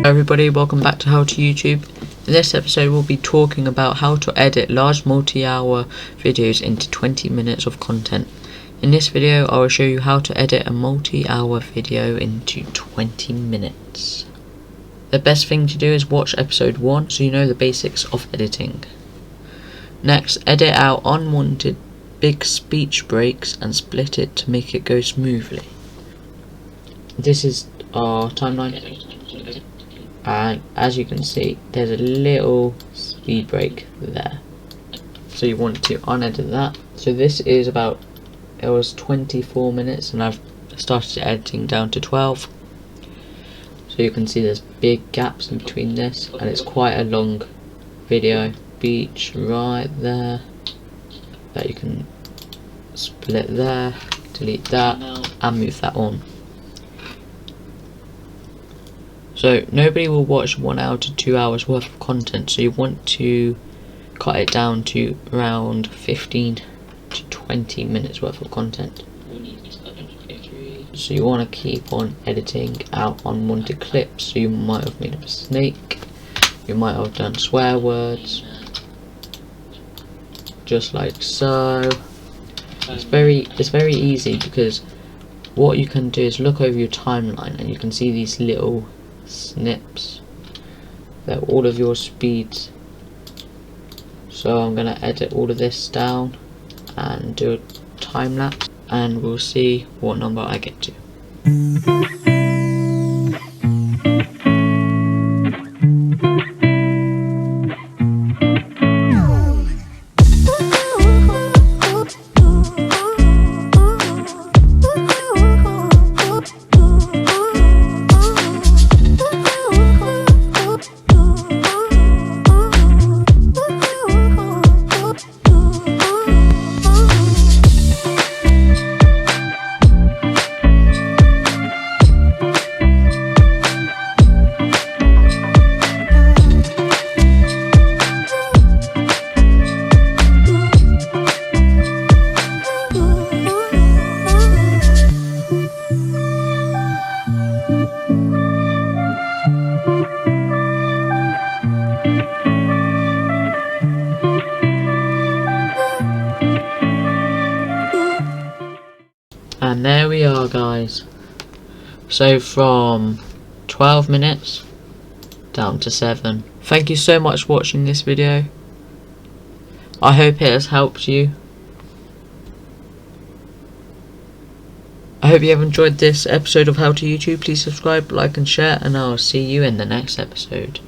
Everybody, welcome back to How to YouTube. In this episode we'll be talking about how to edit large multi-hour videos into 20 minutes of content. In this video I will show you how to edit a multi-hour video into 20 minutes. The best thing to do is watch episode 1 so you know the basics of editing. Next, edit out unwanted big speech breaks and split it to make it go smoothly. This is our timeline. And as you can see, there's a little speed break there, so you want to unedit that. So this is it was 24 minutes and I've started editing down to 12, so you can see there's big gaps in between this and it's quite a long video. Beach right there that you can split there, delete that and move that on. So nobody will watch 1 hour to 2 hours worth of content, so you want to cut it down to around 15 to 20 minutes worth of content. So you want to keep on editing out unwanted clips. So you might have made up a snake, you might have done swear words, just like so. It's very easy, because what you can do is look over your timeline and you can see these little snips. They're all of your speeds. So I'm gonna edit all of this down and do a time lapse and we'll see what number I get to. And there we are, guys. So from 12 minutes down to 7. Thank you so much for watching this video. I hope it has helped you. I hope you have enjoyed this episode of How to YouTube. Please subscribe, like and share, and I'll see you in the next episode.